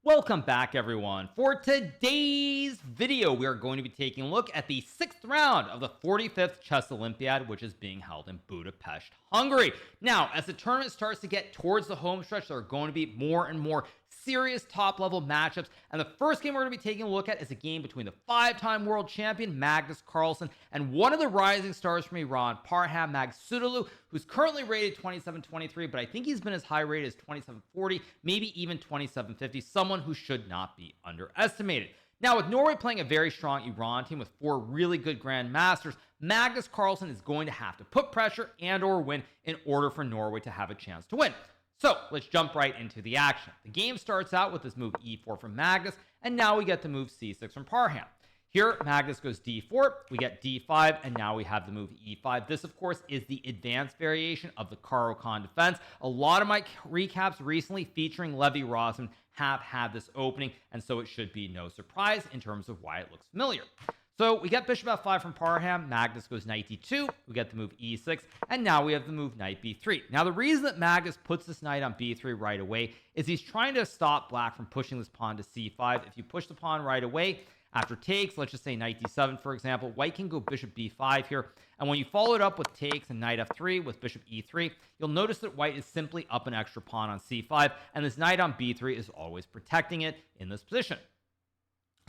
Welcome back, everyone. For today's video, we are going to be taking a look at the 6th round of the 45th Chess Olympiad, which is being held in Budapest, Hungary. Now, as the tournament starts to get towards the home stretch, there are going to be more and more serious top-level matchups, and the first game we're going to be taking a look at is a game between the 5-time world champion Magnus Carlsen and one of the rising stars from Iran, Parham Maghsoodloo, who's currently rated 2723, but I think he's been as high rated as 2740, maybe even 2750, someone who should not be underestimated. Now, with Norway playing a very strong Iran team with 4 really good grandmasters, Magnus Carlsen is going to have to put pressure and or win in order for Norway to have a chance to win. So let's jump right into the action. The game starts out with this move e4 from Magnus, and now we get the move c6 from Parham. Here, Magnus goes d4, we get d5, and now we have the move e5. This, of course, is the advanced variation of the Caro-Kann defense. A lot of my recaps recently featuring Levy Rozman have had this opening, and so it should be no surprise in terms of why it looks familiar. So we get bishop f5 from Parham, Magnus goes knight d2, we get the move e6, and now we have the move knight b3. Now the reason that Magnus puts this knight on b3 right away is he's trying to stop black from pushing this pawn to c5. If you push the pawn right away, after takes, let's just say knight d7, for example, white can go bishop b5 here, and when you follow it up with takes and knight f3 with bishop e3, you'll notice that white is simply up an extra pawn on c5, and this knight on b3 is always protecting it in this position.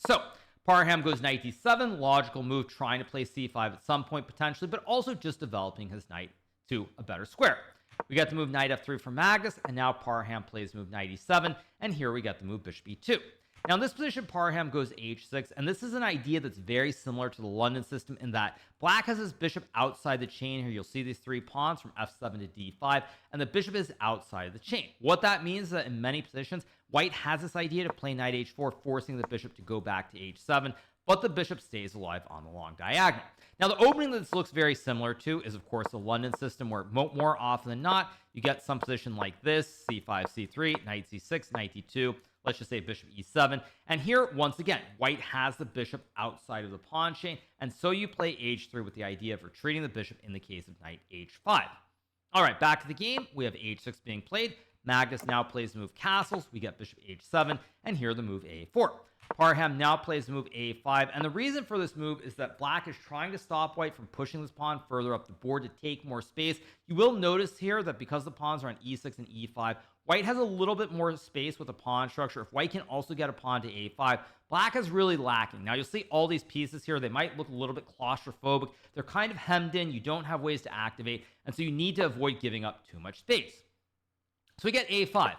So Parham goes knight d7, logical move, trying to play c5 at some point potentially, but also just developing his knight to a better square. We get the move knight f3 from Magnus, and now Parham plays move knight e7, and here we get the move bishop e2. Now in this position, Parham goes h6, and this is an idea that's very similar to the London system in that black has his bishop outside the chain here. You'll see these 3 pawns from f7 to d5, and the bishop is outside of the chain. What that means is that in many positions, white has this idea to play knight h4, forcing the bishop to go back to h7, but the bishop stays alive on the long diagonal. Now, the opening that this looks very similar to is, of course, the London system, where more often than not, you get some position like this, c5, c3, knight c6, knight d2, let's just say bishop e7. And here, once again, white has the bishop outside of the pawn chain, and so you play h3 with the idea of retreating the bishop in the case of knight h5. All right, back to the game. We have h6 being played. Magnus now plays the move castles. We get bishop h7, and here the move a4. Parham now plays the move a5, and the reason for this move is that black is trying to stop white from pushing this pawn further up the board to take more space. You will notice here that because the pawns are on e6 and e5, white has a little bit more space with the pawn structure. If white can also get a pawn to a5, black is really lacking. Now you'll see all these pieces here. They might look a little bit claustrophobic. They're kind of hemmed in. You don't have ways to activate, and so you need to avoid giving up too much space. So we get a5.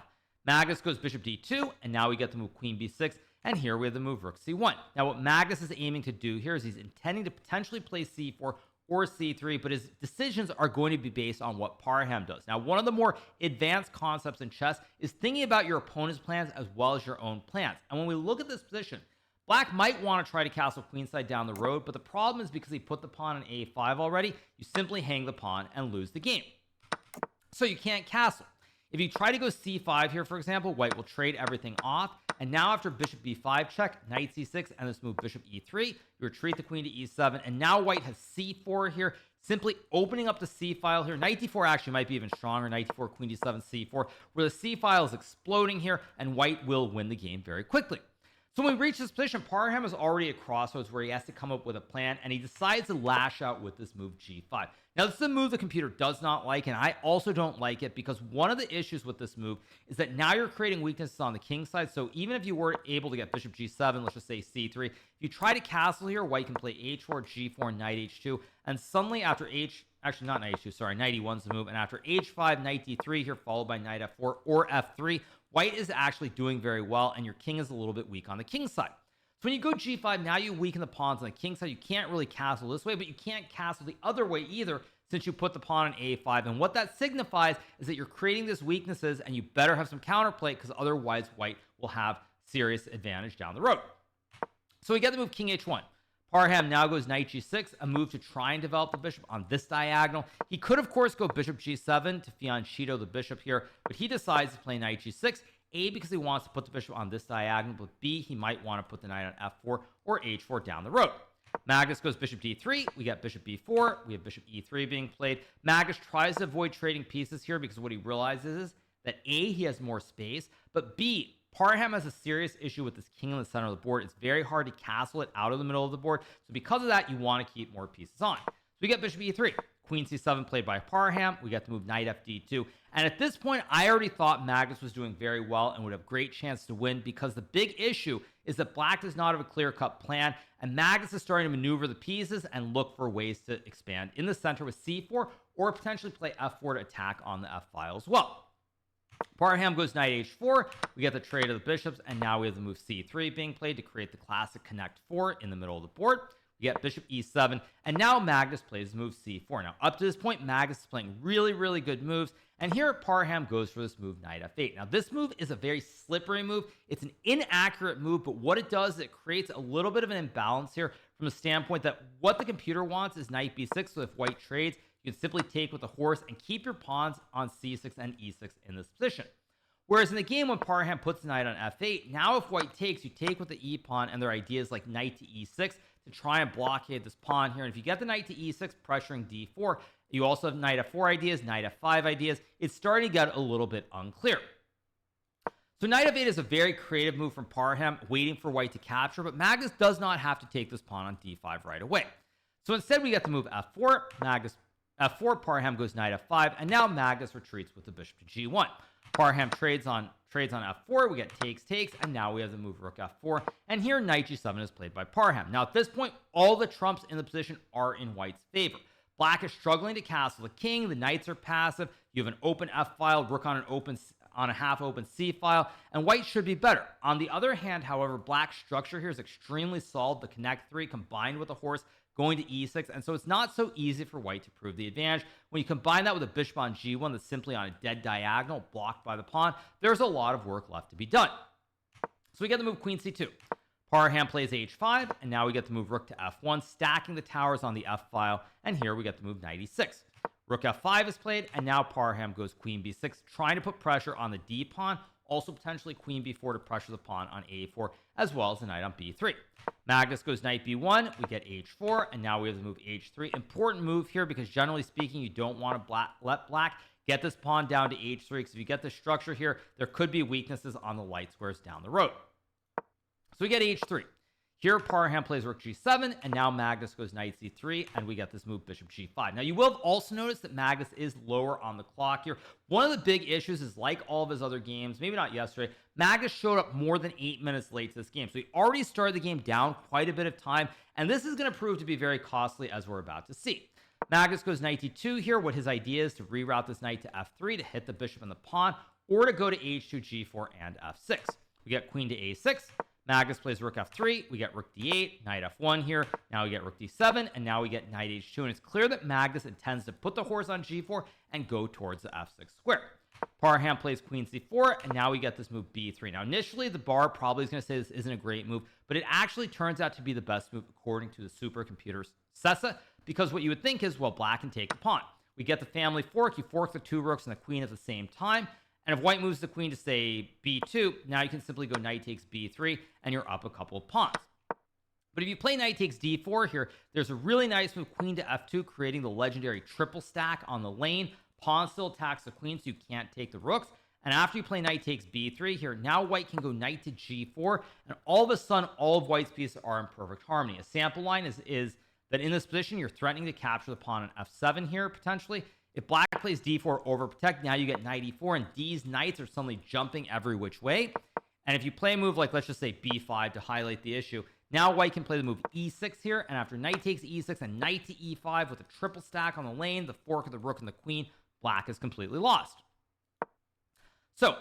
Magnus goes bishop d2, and now we get the move queen b6, and here we have the move rook c1. Now what Magnus is aiming to do here is he's intending to potentially play c4 or c3, but his decisions are going to be based on what Parham does. Now, one of the more advanced concepts in chess is thinking about your opponent's plans as well as your own plans. And when we look at this position, black might want to try to castle queenside down the road, but the problem is because he put the pawn on a5 already, you simply hang the pawn and lose the game. So you can't castle. If you try to go c5 here, for example, white will trade everything off. And now after bishop b5 check, knight c6, and this move bishop e3, you retreat the queen to e7. And now white has c4 here, simply opening up the c file here. Knight d4 actually might be even stronger. Knight d4, queen d7, c4, where the c file is exploding here, and white will win the game very quickly. So when we reach this position, Parham is already at crossroads where he has to come up with a plan, and he decides to lash out with this move g5. Now, this is a move the computer does not like, and I also don't like it because one of the issues with this move is that now you're creating weaknesses on the king side. So even if you were able to get bishop g7, let's just say c3, if you try to castle here, white can play h4, g4, knight h2, and suddenly after actually not knight h2, sorry, knight e1's the move, and after h5, knight d3 here, followed by knight f4 or f3, white is actually doing very well, and your king is a little bit weak on the king side. So when you go g5, now you weaken the pawns on the king side. You can't really castle this way, but you can't castle the other way either since you put the pawn on a5. And what that signifies is that you're creating these weaknesses, and you better have some counterplay because otherwise white will have serious advantage down the road. So we get the move king h1. Parham now goes knight g6, a move to try and develop the bishop on this diagonal. He could, of course, go bishop g7 to fianchetto the bishop here, but he decides to play knight g6, A, because he wants to put the bishop on this diagonal, but B, he might want to put the knight on f4 or h4 down the road. Magnus goes bishop d3, we get bishop b4, we have bishop e3 being played. Magnus tries to avoid trading pieces here because what he realizes is that A, he has more space, but B, Parham has a serious issue with this king in the center of the board. It's very hard to castle it out of the middle of the board. So because of that, you want to keep more pieces on. So we get bishop e3. Queen c7 played by Parham. We get to move knight fd2. And at this point, I already thought Magnus was doing very well and would have great chance to win, because the big issue is that black does not have a clear-cut plan, and Magnus is starting to maneuver the pieces and look for ways to expand in the center with c4, or potentially play f4 to attack on the f file as well. Parham goes knight h4. We get the trade of the bishops, and now we have the move c3 being played to create the classic connect 4 in the middle of the board. We get bishop e7, and now Magnus plays move c4. Now, up to this point, Magnus is playing really, really good moves, and here Parham goes for this move knight f8. Now, this move is a very slippery move. It's an inaccurate move, but what it does is it creates a little bit of an imbalance here from the standpoint that what the computer wants is knight b6, so if white trades, you can simply take with the horse and keep your pawns on c6 and e6 in this position. Whereas in the game when Parham puts the knight on f8, now if white takes, you take with the e-pawn and their ideas like knight to e6 to try and blockade this pawn here. And if you get the knight to e6 pressuring d4, you also have knight f4 ideas, knight f5 ideas. It's starting to get a little bit unclear. So knight f8 is a very creative move from Parham, waiting for white to capture, but Magnus does not have to take this pawn on d5 right away. So instead we get to move f4, Magnus f4, Parham goes knight f5, and now Magnus retreats with the bishop to g1. Parham trades on f4, we get takes, and now we have the move rook f4, and here knight g7 is played by Parham. Now at this point, all the trumps in the position are in white's favor. Black is struggling to castle the king, the knights are passive, you have an open f file, rook on a half open c file, and white should be better. On the other hand, however, black's structure here is extremely solid. The connect 3 combined with the horse going to e6, and so it's not so easy for white to prove the advantage. When you combine that with a bishop on g1 that's simply on a dead diagonal blocked by the pawn, there's a lot of work left to be done. So we get the move queen c2. Parham plays h5, and now we get the move rook to f1, stacking the towers on the f file, and here we get the move knight e6. Rook f5 is played, and now Parham goes queen b6, trying to put pressure on the d pawn, also potentially queen b4 to pressure the pawn on a4, as well as the knight on b3. Magnus goes knight b1, we get h4, and now we have the move h3. Important move here because generally speaking, you don't want to let black get this pawn down to h3, because if you get the structure here, there could be weaknesses on the light squares down the road. So we get h3. Here, Parham plays rook g7, and now Magnus goes knight c3, and we get this move bishop g5. Now, you will have also noticed that Magnus is lower on the clock here. One of the big issues is, like all of his other games, maybe not yesterday, Magnus showed up more than 8 minutes late to this game. So he already started the game down quite a bit of time, and this is going to prove to be very costly, as we're about to see. Magnus goes knight d2 here. What his idea is to reroute this knight to f3 to hit the bishop and the pawn, or to go to h2, g4, and f6. We get queen to a6. Magnus plays rook f3, we get rook d8, knight f1 here, now we get rook d7, and now we get knight h2, and it's clear that Magnus intends to put the horse on g4 and go towards the f6 square. Parham plays queen c4, and now we get this move b3. Now initially the bar probably is going to say this isn't a great move, but it actually turns out to be the best move according to the supercomputer CESA, because what you would think is, well, black can take the pawn. We get the family fork, you fork the two rooks and the queen at the same time, and if white moves the queen to, say, b2, now you can simply go knight takes b3, and you're up a couple of pawns. But if you play knight takes d4 here, there's a really nice move, queen to f2, creating the legendary triple stack on the lane. Pawn still attacks the queen, so you can't take the rooks. And after you play knight takes b3 here, now white can go knight to g4, and all of a sudden, all of white's pieces are in perfect harmony. A sample line is that in this position, you're threatening to capture the pawn on f7 here, potentially. If black plays d4 over protect, now you get knight e4, and these knights are suddenly jumping every which way. And if you play a move like, let's just say b5 to highlight the issue, now white can play the move e6 here, and after knight takes e6 and knight to e5 with a triple stack on the lane, the fork of the rook and the queen, black is completely lost. So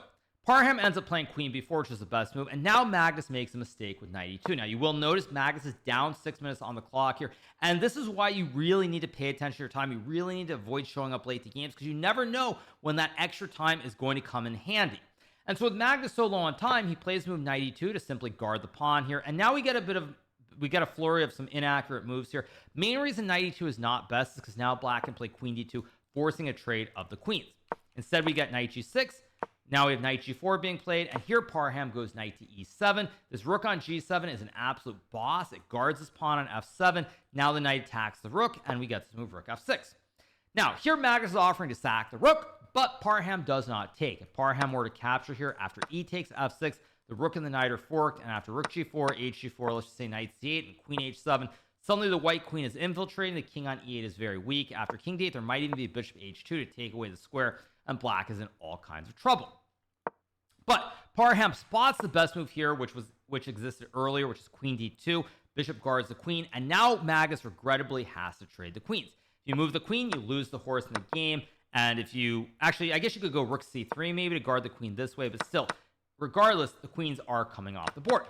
Parham ends up playing queen b4, which is the best move, and now Magnus makes a mistake with knight e2. Now, you will notice Magnus is down 6 minutes on the clock here, and this is why you really need to pay attention to your time. You really need to avoid showing up late to games, because you never know when that extra time is going to come in handy. And so with Magnus so low on time, he plays move knight e2 to simply guard the pawn here, and now we get a flurry of some inaccurate moves here. Main reason knight e2 is not best is because now black can play queen d2, forcing a trade of the queens. Instead, we get knight g6. Now we have knight g4 being played, and here Parham goes knight to e7. This rook on g7 is an absolute boss. It guards his pawn on f7. Now the knight attacks the rook, and we get to move rook f6. Now, here Magnus is offering to sack the rook, But Parham does not take. If Parham were to capture here after e takes f6, the rook and the knight are forked, and after rook g4, hg4, let's just say knight c8 and queen h7, suddenly the white queen is infiltrating. The king on e8 is very weak. After king d8, there might even be bishop h2 to take away the square, and black is in all kinds of trouble. But Parham spots the best move here, which existed earlier, which is queen d2. Bishop guards the queen, and now Magnus regrettably has to trade the queens. If you move the queen, you lose the horse in the game. And if you actually, I guess you could go rook c3 maybe to guard the queen this way, but still, regardless, the queens are coming off the board.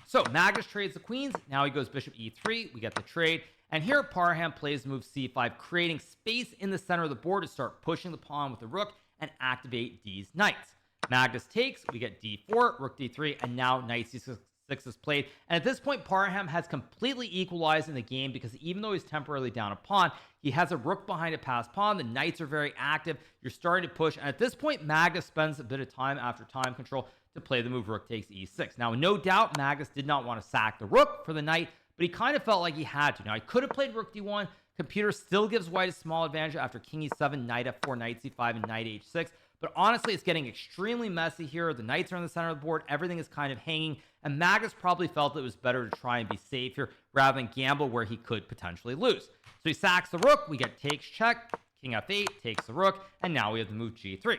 So Magnus trades the queens. Now he goes bishop e3. We get the trade. And here Parham plays the move c5, creating space in the center of the board to start pushing the pawn with the rook and activate these knights. Magnus takes. We get d4, rook d3, and now knight c6 is played. And at this point, Parham has completely equalized in the game because even though he's temporarily down a pawn, he has a rook behind a passed pawn. The knights are very active. You're starting to push. And at this point, Magnus spends a bit of time after time control to play the move rook takes e6. Now, no doubt, Magnus did not want to sack the rook for the knight, but he kind of felt like he had to. Now, he could have played rook d1. Computer still gives white a small advantage after king e7, knight f4, knight c5, and knight h6. But honestly, it's getting extremely messy here. The knights are in the center of the board. Everything is kind of hanging. And Magnus probably felt it was better to try and be safe here rather than gamble where he could potentially lose. So he sacks the rook. We get takes check. King f8 takes the rook. And now we have the move g3.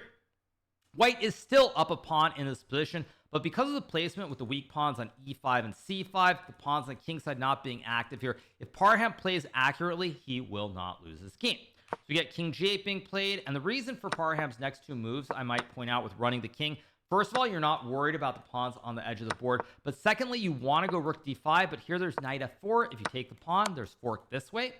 White is still up a pawn in this position. But because of the placement with the weak pawns on e5 and c5, the pawns on the king side not being active here, if Parham plays accurately, he will not lose this game. So we get king g8 being played, and the reason for Parham's next two moves, I might point out with running the king, first of all, you're not worried about the pawns on the edge of the board, but secondly, you want to go rook d5, but here there's knight f4. If you take the pawn, there's fork this way,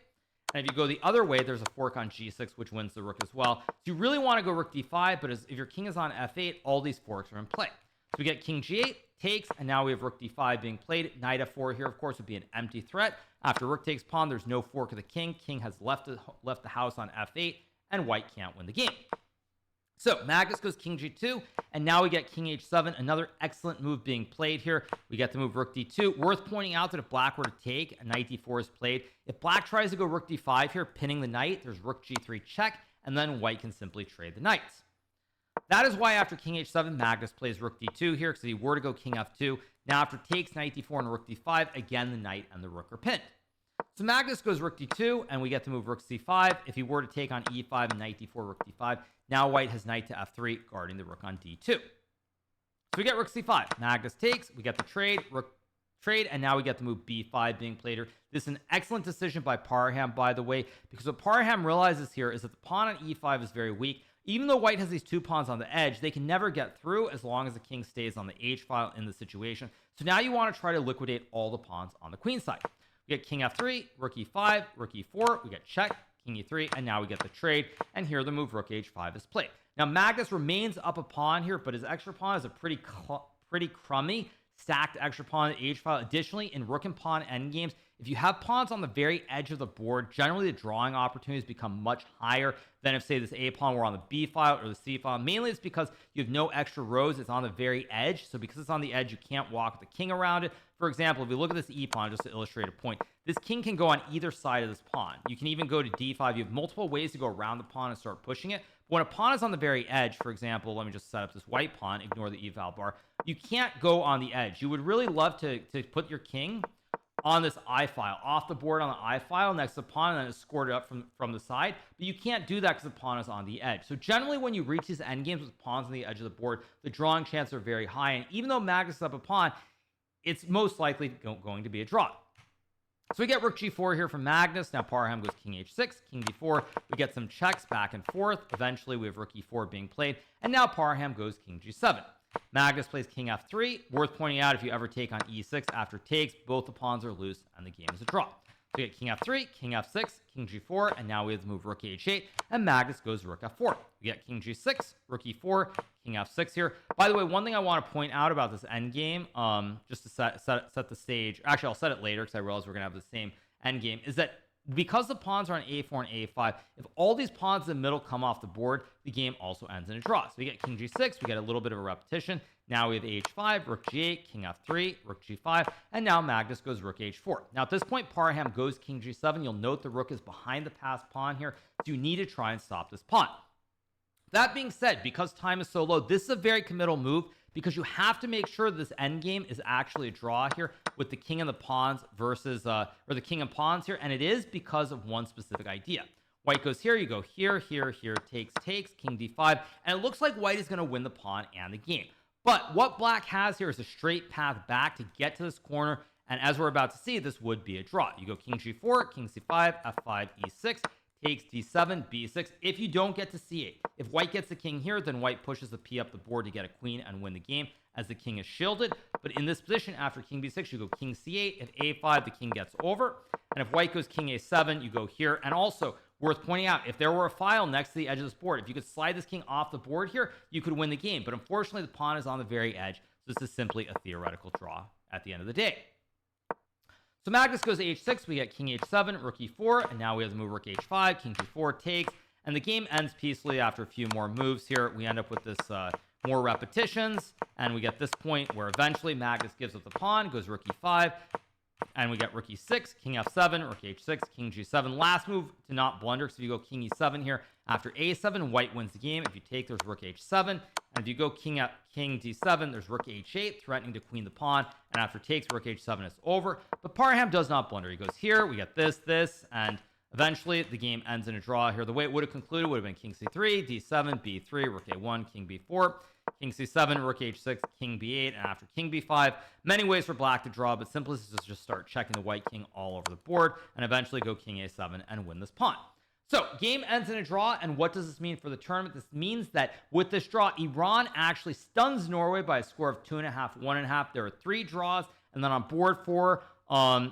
and if you go the other way, there's a fork on g6, which wins the rook as well. So you really want to go rook d5, but if your king is on f8, all these forks are in play. So we get king g8, takes, and now we have rook d5 being played. Knight f4 here, of course, would be an empty threat. After rook takes pawn, there's no fork of the king. King has left the house on f8, and white can't win the game. So Magnus goes king g2, and now we get king h7, another excellent move being played here. We get the move rook d2. Worth pointing out that if black were to take, knight d4 is played. If black tries to go rook d5 here, pinning the knight, there's rook g3 check, and then white can simply trade the knights. That is why after king h7, Magnus plays rook d2 here, because if he were to go king f2, now after takes, knight d4 and rook d5, again, the knight and the rook are pinned. So Magnus goes rook d2, and we get to move rook c5. If he were to take on e5 and knight d4, rook d5, now white has knight to f3, guarding the rook on d2. So we get rook c5. Magnus takes, we get the trade, rook trade, and now we get the move b5 being played here. This is an excellent decision by Parham, by the way, because what Parham realizes here is that the pawn on e5 is very weak. Even though white has these two pawns on the edge, they can never get through as long as the king stays on the h-file in the situation. So now you want to try to liquidate all the pawns on the queen side. We get king f3, rook e5, rook e4, we get check, king e3, and now we get the trade, and here the move rook h5 is played. Now Magnus remains up a pawn here, but his extra pawn is a pretty crummy stacked extra pawn on the h-file. Additionally, in rook and pawn endgames, if you have pawns on the very edge of the board, generally the drawing opportunities become much higher than if, say, this a pawn were on the b file or the c file. Mainly it's because you have no extra rows. It's on the very edge. So because it's on the edge, you can't walk the king around it. For example, if we look at this e pawn, just to illustrate a point, this king can go on either side of this pawn. You can even go to d5. You have multiple ways to go around the pawn and start pushing it. But when a pawn is on the very edge, for example, let me just set up this white pawn, ignore the eval bar, you can't go on the edge. You would really love to put your king on this I file, off the board on the I file next to the pawn, and then escort it up from the side. But you can't do that because the pawn is on the edge. So generally, when you reach these endgames with pawns on the edge of the board, the drawing chances are very high. And even though Magnus is up a pawn, it's most likely going to be a draw. So we get rook g4 here from Magnus. Now Parham goes king h6, king d4. We get some checks back and forth. Eventually, we have rook e4 being played. And now Parham goes king g7. Magnus plays king f3. Worth pointing out, if you ever take on e6 after takes, both the pawns are loose and the game is a draw. So we get king f3, king f6, king g4, and now we have to move rook h8, and Magnus goes rook f4. We get king g6, rook e4, king f6 here. By the way, one thing I want to point out about this endgame, just to set the stage, actually I'll set it later because I realize we're going to have the same endgame, is that because the pawns are on a4 and a5, if all these pawns in the middle come off the board, the game also ends in a draw. So we get king g6, we get a little bit of a repetition. Now we have h5, rook g8, king f3, rook g5, and now Magnus goes rook h4. Now at this point, Parham goes king g7. You'll note the rook is behind the passed pawn here, so you need to try and stop this pawn. That being said, because time is so low, this is a very committal move because you have to make sure this endgame is actually a draw here with the king and the pawns versus, or the king and pawns here, and it is because of one specific idea. White goes here, you go here, here, here, takes, king d5, and it looks like white is going to win the pawn and the game. But what black has here is a straight path back to get to this corner, and as we're about to see, this would be a draw. You go king g4, king c5, f5, e6, takes d7, b6. If you don't get to c8, if white gets the king here, then white pushes the p up the board to get a queen and win the game as the king is shielded. But in this position, after king b6, you go king c8. If a5, the king gets over. And if white goes king a7, you go here. And also, worth pointing out, if there were a file next to the edge of this board, if you could slide this king off the board here, you could win the game. But unfortunately, the pawn is on the very edge. So this is simply a theoretical draw at the end of the day. So Magnus goes to h6, we get king h7, rook e4, and now we have to move rook h5, king g4 takes, and the game ends peacefully after a few more moves here. We end up with this more repetitions, and we get this point where eventually Magnus gives up the pawn, goes rook e5, and we get rook e6, king f7, rook h6, king g7. Last move to not blunder, so if you go king e7 here, after a7, white wins the game. If you take, there's rook h7, and if you go king d7, there's rook h8, threatening to queen the pawn, and after takes, rook h7 is over. But Parham does not blunder. He goes here, we get this, and eventually the game ends in a draw here. The way it would have concluded would have been king c3, d7, b3, rook a1, king b4, king c7, rook h6, king b8, and after king b5, many ways for black to draw, but simplest is just start checking the white king all over the board, and eventually go king a7 and win this pawn. So, game ends in a draw, and what does this mean for the tournament? This means that with this draw, Iran actually stuns Norway by a score of 2.5, 1.5. There are 3 draws, and then on board 4, Puya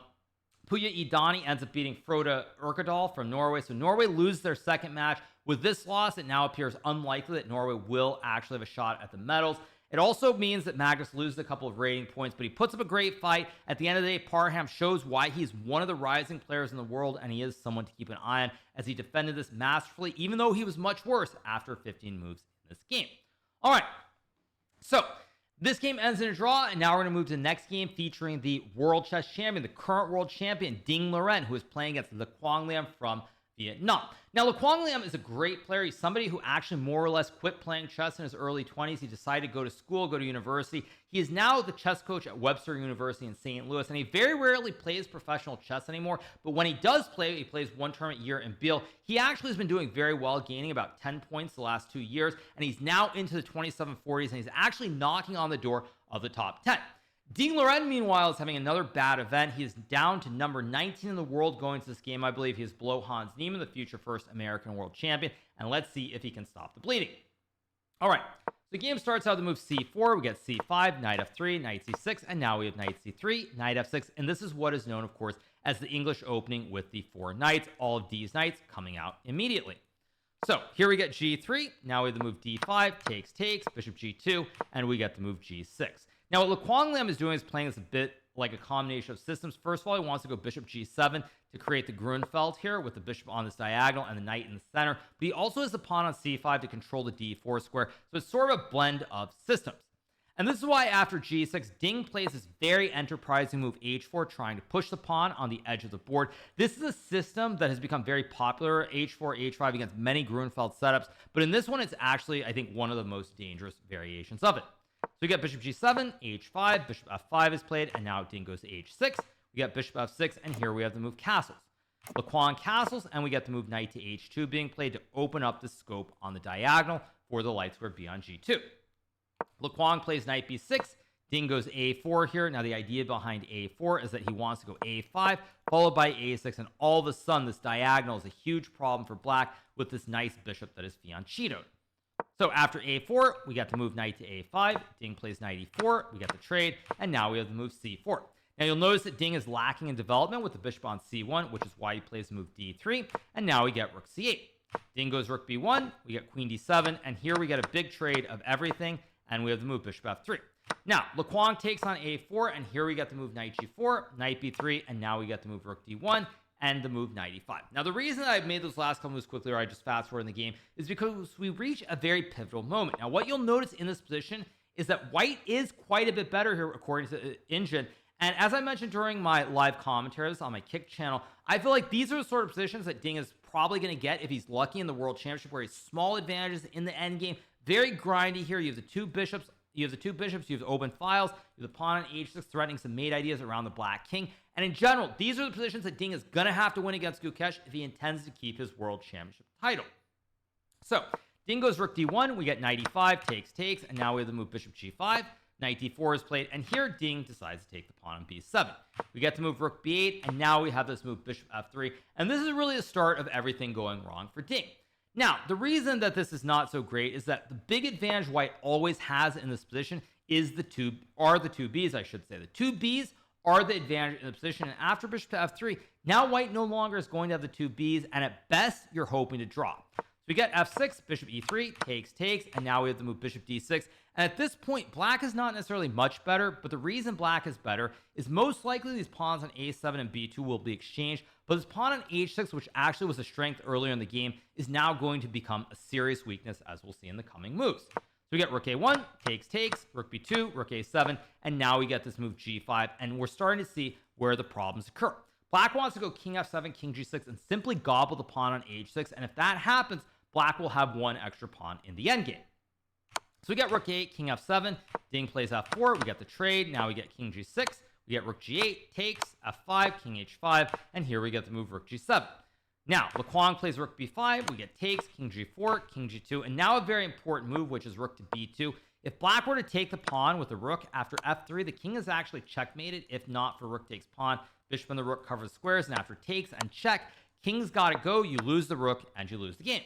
Idani ends up beating Frode Urkadal from Norway. So Norway loses their second match. With this loss, it now appears unlikely that Norway will actually have a shot at the medals. It also means that Magnus loses a couple of rating points, but he puts up a great fight. At the end of the day, Parham shows why he's one of the rising players in the world, and he is someone to keep an eye on as he defended this masterfully, even though he was much worse after 15 moves in this game. All right, so this game ends in a draw, and now we're going to move to the next game featuring the world chess champion, the current world champion, Ding Liren, who is playing against Le Quang Liam from Vietnam. Now, Le Quang Liam is a great player. He's somebody who actually more or less quit playing chess in his early 20s. He decided to go to school, go to university. He is now the chess coach at Webster University in St. Louis, and he very rarely plays professional chess anymore. But when he does play, he plays one tournament a year in Biel. He actually has been doing very well, gaining about 10 points the last 2 years, and he's now into the 2740s, and he's actually knocking on the door of the top 10. Ding Liren, meanwhile, is having another bad event. He is down to number 19 in the world going into this game. I believe he is below Hans Niemann, the future first American world champion. And let's see if he can stop the bleeding. All right. The game starts out with the move c4. We get c5, knight f3, knight c6, and now we have knight c3, knight f6. And this is what is known, of course, as the English opening with the 4 knights. All of these knights coming out immediately. So here we get g3. Now we have the move d5, takes, bishop g2, and we get the move g6. Now, what Le Quang Liam is doing is playing this a bit like a combination of systems. First of all, he wants to go bishop g7 to create the Grunfeld here with the bishop on this diagonal and the knight in the center. But he also has the pawn on c5 to control the d4 square. So it's sort of a blend of systems. And this is why after g6, Ding plays this very enterprising move h4, trying to push the pawn on the edge of the board. This is a system that has become very popular, h4, h5, against many Grunfeld setups. But in this one, it's actually, I think, one of the most dangerous variations of it. So we get bishop g7, h5, bishop f5 is played, and now Ding goes to h6. We get bishop f6, and here we have the move castles. Le Quang castles, and we get the move knight to h2 being played to open up the scope on the diagonal for the light square b on g2. Le Quang plays knight b6. Ding goes a4 here. Now the idea behind a4 is that he wants to go a5, followed by a6, and all of a sudden this diagonal is a huge problem for black with this nice bishop that is fianchettoed. So after a4, we got the move knight to a5. Ding plays knight e4. We get the trade. And now we have the move c4. Now you'll notice that Ding is lacking in development with the bishop on c1, which is why he plays the move d3. And now we get rook c8. Ding goes rook b1. We get queen d7. And here we get a big trade of everything. And we have the move bishop f3. Now, Le Quang takes on a4. And here we get the move knight g4, knight b3. And now we get the move rook d1. And the move knight e5. Now, the reason that I've made those last couple moves quickly, or I just fast forward in the game, is because we reach a very pivotal moment. Now, what you'll notice in this position is that white is quite a bit better here, according to Engine, And as I mentioned during my live commentaries on my Kick channel, I feel like these are the sort of positions that Ding is probably going to get if he's lucky in the World Championship, where he's small advantages in the end game. Very grindy here. You have the two bishops. You have the open files, you have the pawn on h6 threatening some mate ideas around the black king. And in general, these are the positions that Ding is going to have to win against Gukesh if he intends to keep his World Championship title. So, Ding goes rook d1, we get knight e5, takes, and now we have to move bishop g5. Knight d4 is played, and here Ding decides to take the pawn on b7. We get to move rook b8, and now we have this move bishop f3, and this is really the start of everything going wrong for Ding. Now, the reason that this is not so great is that the big advantage White always has in this position is the two Bs, I should say. The two Bs are the advantage in the position, and after bishop to f3, now White no longer is going to have the two Bs, and at best, you're hoping to draw. So we get f6, bishop e3, takes, and now we have to move bishop d6. And at this point, Black is not necessarily much better, but the reason Black is better is most likely these pawns on a7 and b2 will be exchanged, but this pawn on h6, which actually was a strength earlier in the game, is now going to become a serious weakness, as we'll see in the coming moves. So we get rook a1, takes, rook b2, rook a7, and now we get this move g5, and we're starting to see where the problems occur. Black wants to go king f7, king g6, and simply gobble the pawn on h6, and if that happens, Black will have one extra pawn in the endgame. So we get rook a8, king f7, Ding plays f4, we get the trade, now we get king g6, we get rook g8, takes, f5, king h5, and here we get the move rook g7. Now, Laquang plays rook b5, we get takes, king g4, king g2, and now a very important move, which is rook to b2. If Black were to take the pawn with the rook after f3, the king is actually checkmated, if not for rook takes pawn. Bishop and the rook covers squares, and after takes and check, king's got to go, you lose the rook, and you lose the game.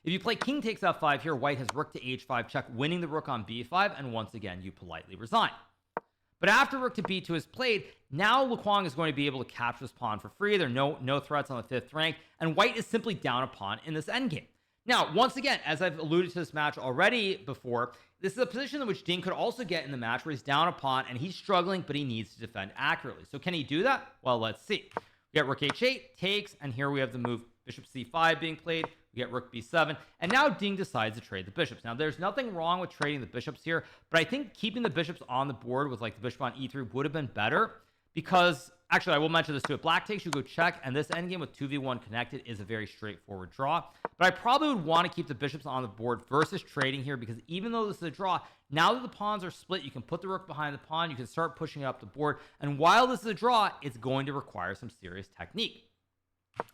If you play king takes f5 here, White has rook to h5 check, winning the rook on b5, and once again, you politely resign. But after rook to b2 is played, now Laquang is going to be able to capture this pawn for free. There are no threats on the 5th rank, and White is simply down a pawn in this endgame. Now, once again, as I've alluded to this match already before, this is a position in which Ding could also get in the match where he's down a pawn, and he's struggling, but he needs to defend accurately. So can he do that? Well, let's see. We get rook h8, takes, and here we have the move bishop c5 being played. We get rook b7, and now Ding decides to trade the bishops. Now, there's nothing wrong with trading the bishops here, but I think keeping the bishops on the board with like the bishop on e3 would have been better, because actually I will mention this too. If Black takes, you go check, and this endgame with 2v1 connected is a very straightforward draw. But I probably would want to keep the bishops on the board versus trading here, because even though this is a draw, now that the pawns are split, you can put the rook behind the pawn, you can start pushing it up the board, and while this is a draw, it's going to require some serious technique.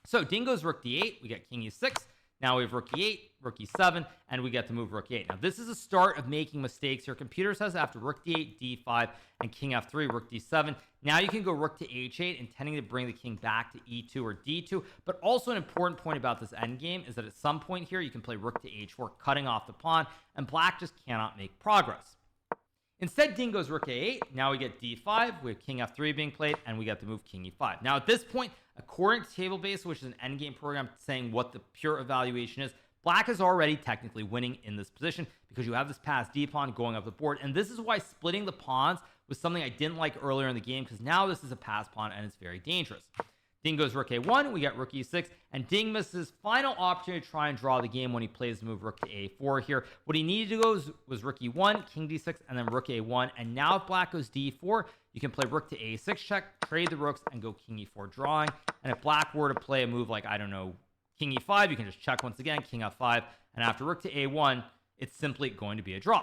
So Ding goes rook d8, we get king e6. Now we have rook e8, rook e7, and we get to move rook e8. Now this is a start of making mistakes here. Computer says after rook d8, d5, and king f3, rook d7. Now you can go rook to h8, intending to bring the king back to e2 or d2. But also an important point about this endgame is that at some point here, you can play rook to h4, cutting off the pawn, and Black just cannot make progress. Instead, Ding goes rook a8. Now we get d5. We have king f3 being played, and we get to move king e5. Now at this point, according to TableBase, which is an endgame program saying what the pure evaluation is, Black is already technically winning in this position because you have this passed d pawn going up the board. And this is why splitting the pawns was something I didn't like earlier in the game, because now this is a pass pawn and it's very dangerous. Ding goes rook a1, we get rook e6, and Ding misses his final opportunity to try and draw the game when he plays the move rook to a4 here. What he needed to go was rook e1, king d6, and then rook a1. And now if Black goes d4, you can play rook to a6 check, trade the rooks, and go king e4 drawing. And if Black were to play a move like, I don't know, king e5, you can just check once again, king f5, and after rook to a1, it's simply going to be a draw.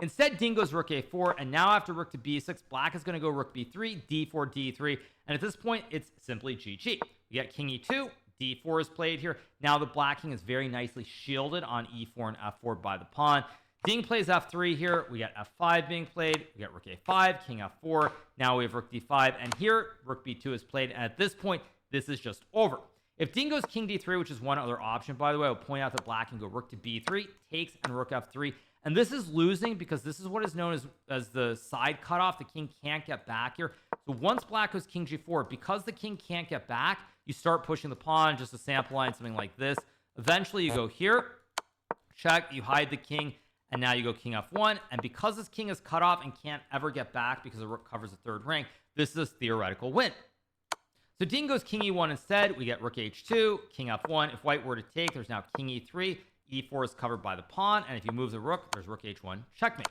Instead, Ding goes rook a4, and now after rook to b6, Black is going to go rook b3, d4, d3, and at this point, it's simply GG. We get king e2, d4 is played here. Now the Black king is very nicely shielded on e4 and f4 by the pawn. Ding plays f3 here. We get f5 being played. We get rook a5, king f4. Now we have rook d5, and here rook b2 is played, and at this point, this is just over. If Ding goes king d3, which is one other option, by the way, I'll point out that Black can go rook to b3, takes, and rook f3. And this is losing because this is what is known as the side cutoff. The king can't get back here. So once Black goes king g4, because the king can't get back, you start pushing the pawn, just a sample line, something like this. Eventually you go here, check, you hide the king, and now you go king f1. And because this king is cut off and can't ever get back because the rook covers the 3rd rank, this is a theoretical win. So Ding goes king e1 instead. We get rook h2, king f1. If White were to take, there's now king e3. e4 is covered by the pawn, and if you move the rook, there's rook h1, checkmate.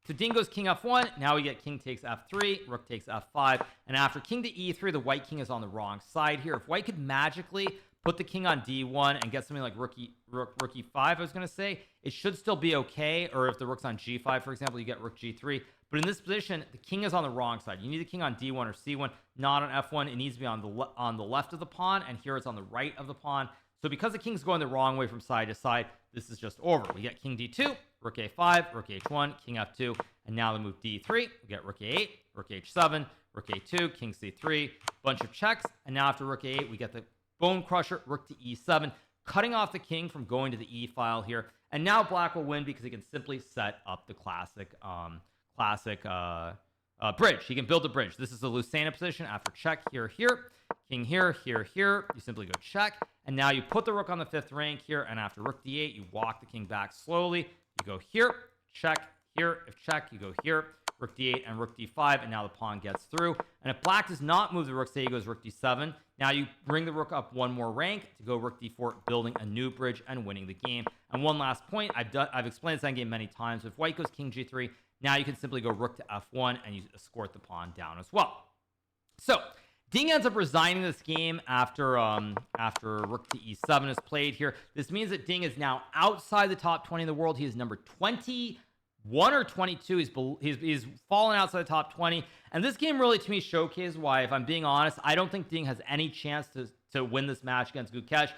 So Ding goes king f1. Now we get king takes f3, rook takes f5, and after king to e3, the white king is on the wrong side here. If white could magically put the king on d1 and get something like rook e5, I was going to say, it should still be okay. Or if the rook's on g5, for example, you get rook g3. But in this position, the king is on the wrong side. You need the king on d1 or c1, not on f1. It needs to be on the left of the pawn, and here it's on the right of the pawn. So because the king's going the wrong way from side to side, this is just over. We get king d2, rook a5, rook h1, king f2, and now the move d3. We get rook a8, rook h7, rook a2, king c3, bunch of checks. And now after rook a8, we get the bone crusher, rook to e7, cutting off the king from going to the e file here. And now black will win because he can simply set up the classic bridge. He can build a bridge. This is the Lucena position after check here, king here, here. You simply go check. And now you put the rook on the 5th rank here. And after rook d8, you walk the king back slowly. You go here, check, here. If check, you go here, rook d8 and rook d5. And now the pawn gets through. And if black does not move the rook, say he goes rook d7. Now you bring the rook up one more rank to go rook d4, building a new bridge and winning the game. And one last point, I've explained this endgame many times. If white goes king g3, now you can simply go rook to f1 and you escort the pawn down as well. So Ding ends up resigning this game after rook to e7 is played here. This means that Ding is now outside the top 20 in the world. He is number 21 or 22. He's fallen outside the top 20. And this game really, to me, showcases why, if I'm being honest, I don't think Ding has any chance to win this match against Gukesh.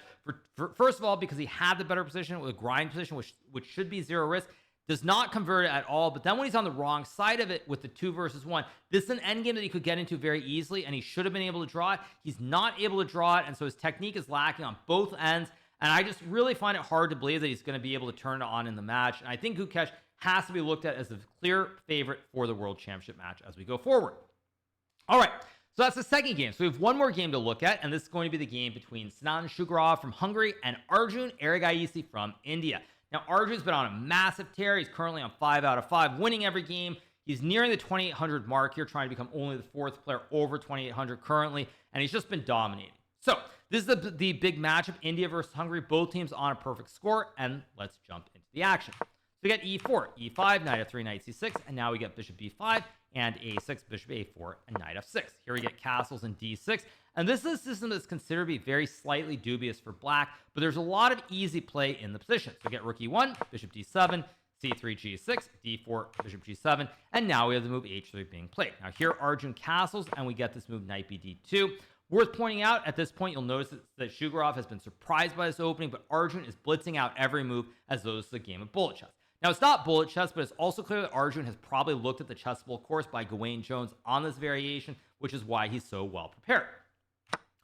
First of all, because he had the better position with a grind position, which should be zero risk. Does not convert it at all, but then when he's on the wrong side of it with the 2 versus 1, this is an endgame that he could get into very easily, and he should have been able to draw it. He's not able to draw it, and so his technique is lacking on both ends, and I just really find it hard to believe that he's going to be able to turn it on in the match, and I think Gukesh has to be looked at as the clear favorite for the World Championship match as we go forward. All right, so that's the second game. So we have one more game to look at, and this is going to be the game between Sanatan Shugarov from Hungary and Arjun Erigaisi from India. Now, Arjun's been on a massive tear. He's currently on 5 out of 5, winning every game. He's nearing the 2,800 mark here, trying to become only the 4th player over 2,800 currently, and he's just been dominating. So this is the big matchup, India versus Hungary. Both teams on a perfect score, and let's jump into the action. So we get e4, e5, knight f3, knight c6, and now we get bishop b5 and a6, bishop a4, and knight f6. Here we get castles and d6. And this is a system that's considered to be very slightly dubious for black, but there's a lot of easy play in the position. So get rook e1, bishop d7, c3, g6, d4, bishop g7, and now we have the move h3 being played. Now here Arjun castles, and we get this move knight bd2. Worth pointing out, at this point, you'll notice that Shugarov has been surprised by this opening, but Arjun is blitzing out every move as though this is a game of bullet chess. Now, it's not bullet chess, but it's also clear that Arjun has probably looked at the chessable course by Gawain Jones on this variation, which is why he's so well prepared.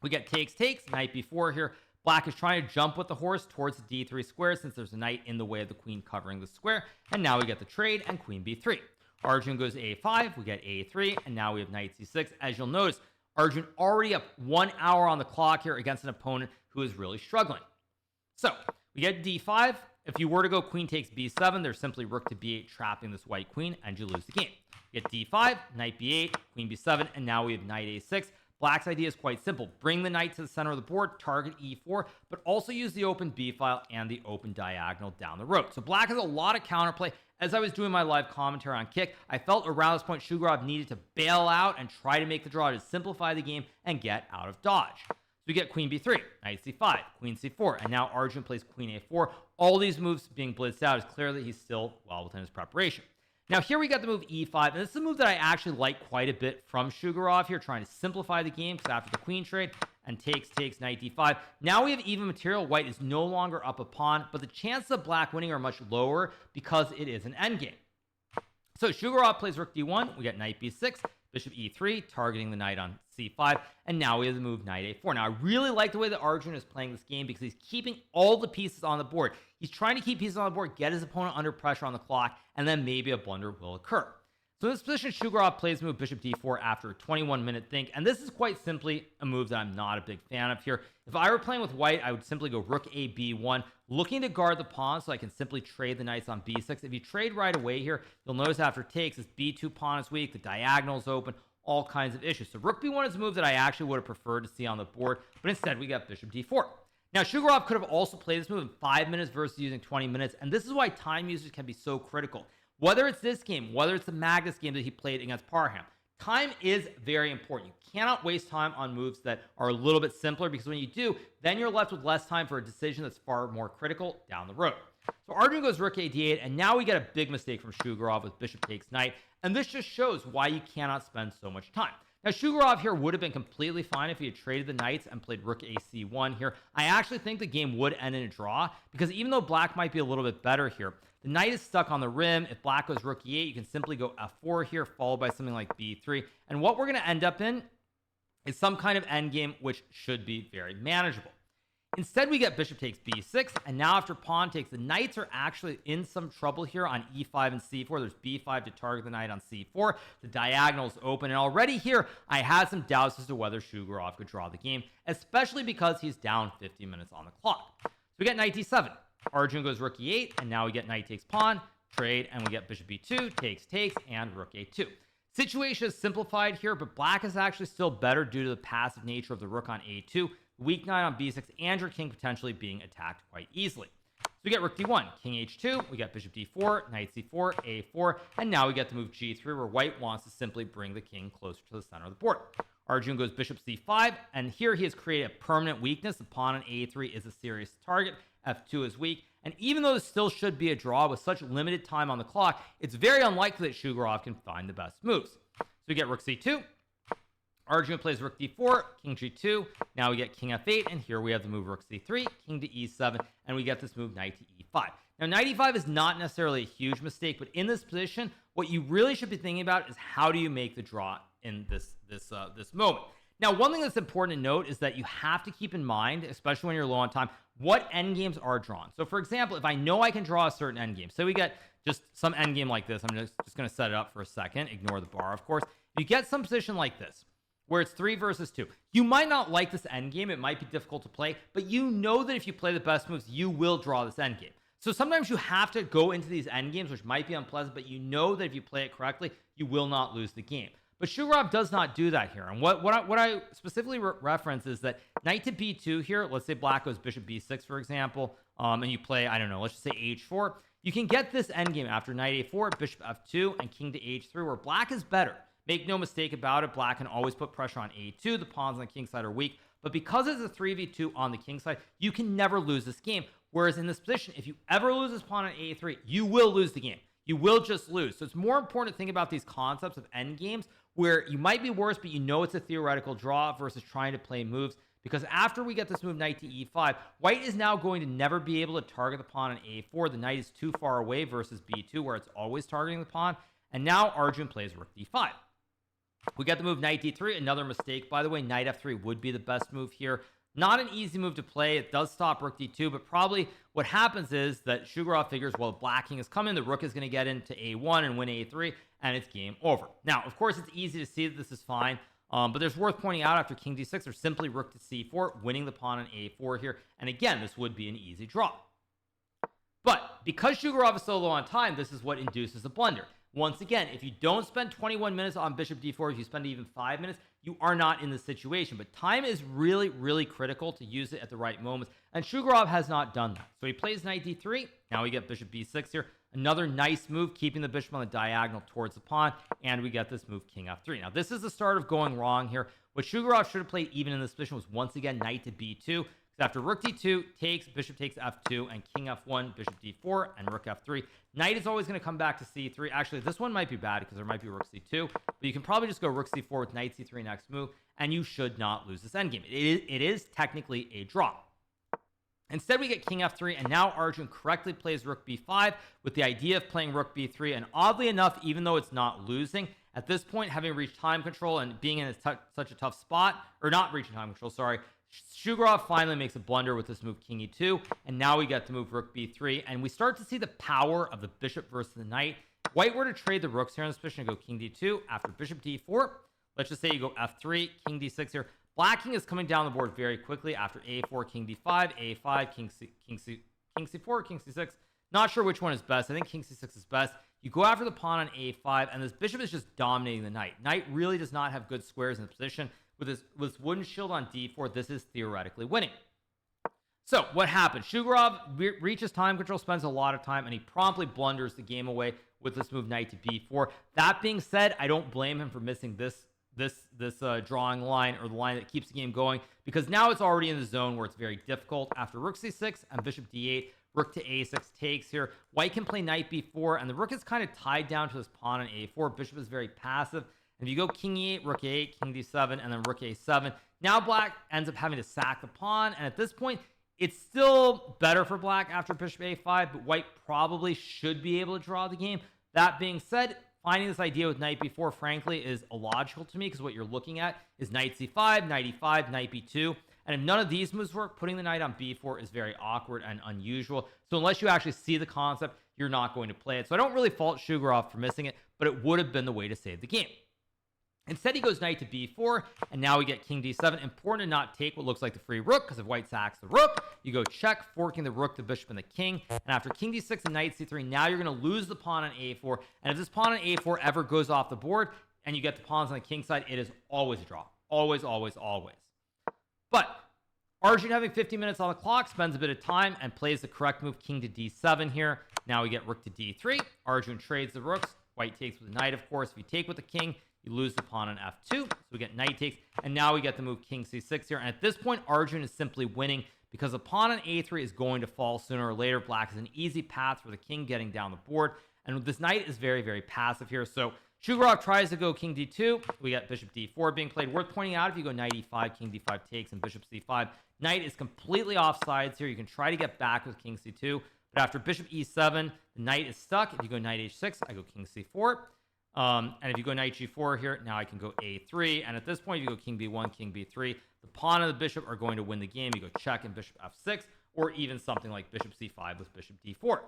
We get takes, knight b4 here. Black is trying to jump with the horse towards the d3 square since there's a knight in the way of the queen covering the square. And now we get the trade and queen b3. Arjun goes a5, we get a3, and now we have knight c6. As you'll notice, Arjun already up 1 hour on the clock here against an opponent who is really struggling. So we get d5. If you were to go queen takes b7, there's simply rook to b8 trapping this white queen, and you lose the game. You get d5, knight b8, queen b7, and now we have knight a6. Black's idea is quite simple. Bring the knight to the center of the board, target e4, but also use the open b file and the open diagonal down the road. So black has a lot of counterplay. As I was doing my live commentary on Kick, I felt around this point Shugarov needed to bail out and try to make the draw to simplify the game and get out of dodge. So we get queen b3, knight c5, queen c4, and now Arjun plays queen a4. All these moves being blitzed out is clear that he's still well within his preparation. Now here we got the move e5, and this is a move that I actually like quite a bit from Shugarov here, trying to simplify the game, because after the queen trade and takes, knight d5, now we have even material. White is no longer up a pawn, but the chances of black winning are much lower because it is an endgame. So Shugarov plays rook d1, we get knight b6, bishop e3, targeting the knight on c5, and now we have the move knight a4. Now I really like the way that Arjun is playing this game because he's keeping all the pieces on the board. He's trying to keep pieces on the board, get his opponent under pressure on the clock, and then maybe a blunder will occur. So in this position, Shugarov plays the move bishop d4 after a 21-minute think, and this is quite simply a move that I'm not a big fan of here. If I were playing with white, I would simply go rook a b1, looking to guard the pawn so I can simply trade the knights on b6. If you trade right away here, you'll notice after takes, this b2 pawn is weak, the diagonal is open, all kinds of issues. So rook b1 is a move that I actually would have preferred to see on the board, but instead we got bishop d4. Now, Shugarov could have also played this move in 5 minutes versus using 20 minutes, and this is why time usage can be so critical. Whether it's this game, whether it's the Magnus game that he played against Parham, time is very important. You cannot waste time on moves that are a little bit simpler, because when you do, then you're left with less time for a decision that's far more critical down the road. So Arjun goes rook a8, and now we get a big mistake from Shugarov with bishop takes knight, and this just shows why you cannot spend so much time. Now, Shugarov here would have been completely fine if he had traded the knights and played rook ac1 here. I actually think the game would end in a draw, because even though black might be a little bit better here, the knight is stuck on the rim. If black goes rook e8, you can simply go f4 here, followed by something like b3. And what we're going to end up in is some kind of endgame, which should be very manageable. Instead, we get bishop takes b6, and now after pawn takes, the knights are actually in some trouble here on e5 and c4. There's b5 to target the knight on c4. The diagonal is open, and already here, I had some doubts as to whether Shugarov could draw the game, especially because he's down 50 minutes on the clock. So we get knight d7. Arjun goes rook e8, and now we get knight takes pawn, trade, and we get bishop b2, takes, and rook a2. Situation is simplified here, but black is actually still better due to the passive nature of the rook on a2, weak knight on b6, and your king potentially being attacked quite easily. So we get rook d1, king h2, we get bishop d4, knight c4, a4, and now we get the move g3, where white wants to simply bring the king closer to the center of the board. Arjun goes bishop c5, and here he has created a permanent weakness. The pawn on a3 is a serious target. f2 is weak, and even though this still should be a draw with such limited time on the clock, it's very unlikely that Shugarov can find the best moves. So we get rook c2, Arjun plays rook d4, king g2, now we get king f8, and here we have the move rook c3, king to e7, and we get this move knight to e5. Now, knight e5 is not necessarily a huge mistake, but in this position, what you really should be thinking about is how do you make the draw in this moment. Now, one thing that's important to note is that you have to keep in mind, especially when you're low on time, what endgames are drawn. So, for example, if I know I can draw a certain endgame, so we get just some endgame like this, I'm just going to set it up for a second, ignore the bar, of course. If you get some position like this, where it's 3 versus 2. You might not like this endgame. It might be difficult to play, but you know that if you play the best moves, you will draw this endgame. So sometimes you have to go into these endgames, which might be unpleasant, but you know that if you play it correctly, you will not lose the game. But Shugarov does not do that here. And what I specifically reference is that knight to b2 here, let's say black goes bishop b6, for example, and you play, I don't know, let's just say h4. You can get this endgame after knight a4, bishop f2, and king to h3, where black is better. Make no mistake about it, black can always put pressure on a2. The pawns on the king side are weak. But because it's a 3v2 on the king side, you can never lose this game. Whereas in this position, if you ever lose this pawn on a3, you will lose the game. You will just lose. So it's more important to think about these concepts of endgames where you might be worse, but you know it's a theoretical draw versus trying to play moves. Because after we get this move knight to e5, white is now going to never be able to target the pawn on a4. The knight is too far away versus b2, where it's always targeting the pawn. And now Arjun plays rook d5. We get the move knight d3, another mistake. By the way, knight f3 would be the best move here. Not an easy move to play. It does stop rook d2, but probably what happens is that Shugarov figures, well, black king is coming, the rook is going to get into a1 and win a3, and it's game over. Now, of course, it's easy to see that this is fine, but there's worth pointing out after king d6, there's simply rook to c4, winning the pawn on a4 here, and again, this would be an easy draw. But because Shugarov is so low on time, this is what induces a blunder. Once again, if you don't spend 21 minutes on bishop d4, if you spend even 5 minutes, you are not in this situation. But time is really, really critical to use it at the right moments. And Shugarov has not done that. So he plays knight d3. Now we get bishop b6 here. Another nice move, keeping the bishop on the diagonal towards the pawn. And we get this move king f3. Now this is the start of going wrong here. What Shugarov should have played even in this position was once again knight to b2. After rook d2 takes, bishop takes f2, and king f1, bishop d4, and rook f3. Knight is always going to come back to c3. Actually, this one might be bad because there might be rook c2, but you can probably just go rook c4 with knight c3 next move, and you should not lose this endgame. It is technically a draw. Instead, we get king f3, and now Arjun correctly plays rook b5 with the idea of playing rook b3, and oddly enough, even though it's not losing, at this point, having reached time control and being in such a tough spot, or not reaching time control, sorry, Shugarov finally makes a blunder with this move king e2, and now we get to move rook b3, and we start to see the power of the bishop versus the knight. White were to trade the rooks here in this position and go king d2 after bishop d4. Let's just say you go f3, king d6 here. Black king is coming down the board very quickly after a4, king d5, a5, king c4, king c6. Not sure which one is best. I think king c6 is best. You go after the pawn on a5, and this bishop is just dominating the knight. Knight really does not have good squares in the position. With this wooden shield on d4, this is theoretically winning. So what happened? Shugarov reaches time control, spends a lot of time, and he promptly blunders the game away with this move knight to b4. That being said, I don't blame him for missing this drawing line, or the line that keeps the game going, because now it's already in the zone where it's very difficult. After rook c6 and bishop d8, rook to a6 takes here. White can play knight b4, and the rook is kind of tied down to this pawn on a4. Bishop is very passive. And if you go king e8, rook a8, king d7, and then rook a7, now black ends up having to sack the pawn, and at this point, it's still better for black after bishop a5, but white probably should be able to draw the game. That being said, finding this idea with knight b4, frankly, is illogical to me, because what you're looking at is knight c5, knight e5, knight b2. And if none of these moves work, putting the knight on b4 is very awkward and unusual. So unless you actually see the concept, you're not going to play it. So I don't really fault Shugarov for missing it, but it would have been the way to save the game. Instead, he goes knight to b4, and now we get king d7. Important to not take what looks like the free rook, because if white sacks the rook, you go check, forking the rook, the bishop, and the king. And after king d6 and knight c3, now you're going to lose the pawn on a4. And if this pawn on a4 ever goes off the board, and you get the pawns on the king side, it is always a draw. Always, always, always. But Arjun, having 50 minutes on the clock, spends a bit of time and plays the correct move, king to d7 here. Now we get rook to d3. Arjun trades the rooks. White takes with the knight, of course. If you take with the king, you lose the pawn on f2. So we get knight takes, and now we get the move king c6 here. And at this point, Arjun is simply winning, because the pawn on a3 is going to fall sooner or later. Black is an easy path for the king getting down the board. And this knight is very, very passive here. So Shugarov tries to go king d2. We get bishop d4 being played. Worth pointing out, if you go knight e5, king d5 takes, and bishop c5, knight is completely off sides here. You can try to get back with king c2, but after bishop e7, the knight is stuck. If you go knight h6, I go king c4. And if you go knight g4 here, now I can go a3. And at this point, if you go king b1, king b3, the pawn and the bishop are going to win the game. You go check and bishop f6, or even something like bishop c5 with bishop d4.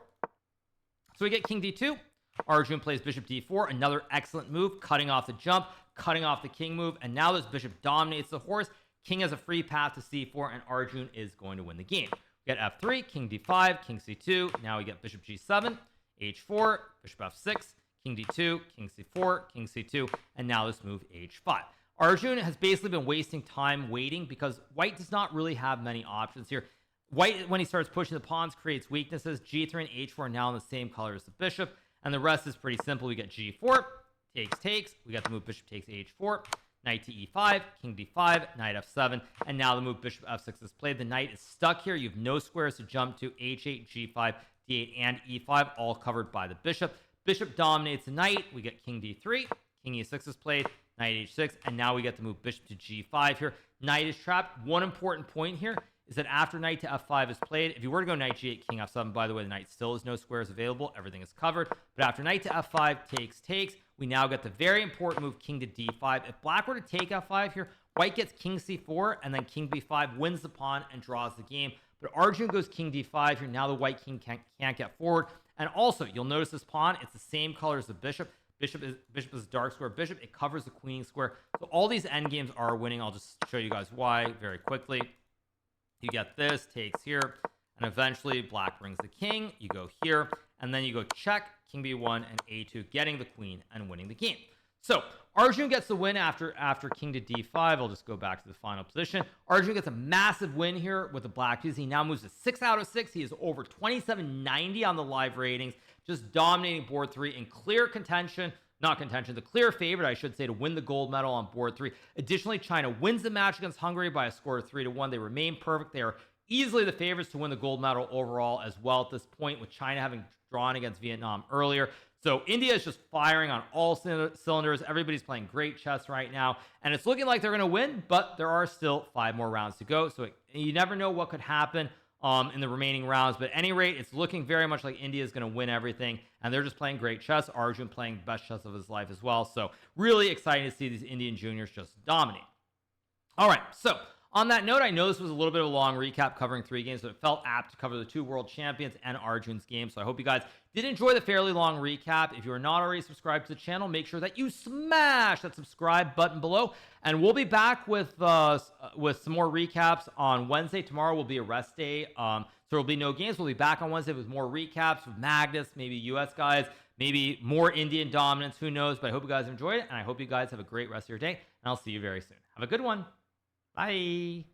So we get king d2. Arjun plays bishop d4, another excellent move, cutting off the jump, cutting off the king move, and now this bishop dominates the horse. King has a free path to c4, and Arjun is going to win the game. We get f3, king d5, king c2. Now we get bishop g7, h4, bishop f6, king d2, king c4, king c2, and now this move h5. Arjun has basically been wasting time waiting, because white does not really have many options here. White, when he starts pushing the pawns, creates weaknesses. G3 and h4 are now in the same color as the bishop, and the rest is pretty simple. We get g4, takes. We got the move bishop takes h4, knight to e5, king d5, knight f7, and now the move bishop f6 is played. The knight is stuck here. You have no squares to jump to. H8, g5, d8, and e5, all covered by the bishop. Bishop dominates the knight. We get king d3, king e6 is played, knight h6, and now we get the move bishop to g5 here. Knight is trapped. One important point here is that after knight to f5 is played, if you were to go knight g8, king f7, by the way, the knight still has no squares available. Everything is covered. But after knight to f5 takes, we now get the very important move king to d5. If black were to take f5 here, white gets king c4, and then king b5, wins the pawn and draws the game. But Arjun goes king d5 here. Now the white king can't get forward. And also, you'll notice this pawn, it's the same color as the bishop. Bishop is dark square bishop. It covers the queen square. So all these endgames are winning. I'll just show you guys why very quickly. You get this, takes here, and eventually black brings the king. You go here, and then you go check, king b1, and a2, getting the queen and winning the game. So Arjun gets the win after king to d5. I'll just go back to the final position. Arjun gets a massive win here with the black piece. He now moves to 6 out of 6. He is over 2790 on the live ratings, just dominating board 3 in clear contention. Not contention, the clear favorite, I should say, to win the gold medal on board 3. Additionally, China wins the match against Hungary by a score of 3-1. They remain perfect. They are easily the favorites to win the gold medal overall as well at this point, with China having drawn against Vietnam earlier. So India is just firing on all cylinders. Everybody's playing great chess right now, and it's looking like they're going to win, but there are still 5 more rounds to go. So you never know what could happen in the remaining rounds, but at any rate, it's looking very much like India is going to win everything, and they're just playing great chess. Arjun playing best chess of his life as well. So really exciting to see these Indian juniors just dominate. All right, so on that note, I know this was a little bit of a long recap covering 3 games, but it felt apt to cover the 2 world champions and Arjun's game. So I hope you guys did enjoy the fairly long recap. If you are not already subscribed to the channel, make sure that you smash that subscribe button below. And we'll be back with some more recaps on Wednesday. Tomorrow will be a rest day, so there'll be no games. We'll be back on Wednesday with more recaps with Magnus, maybe US guys, maybe more Indian dominance. Who knows? But I hope you guys enjoyed it, and I hope you guys have a great rest of your day. And I'll see you very soon. Have a good one. Bye.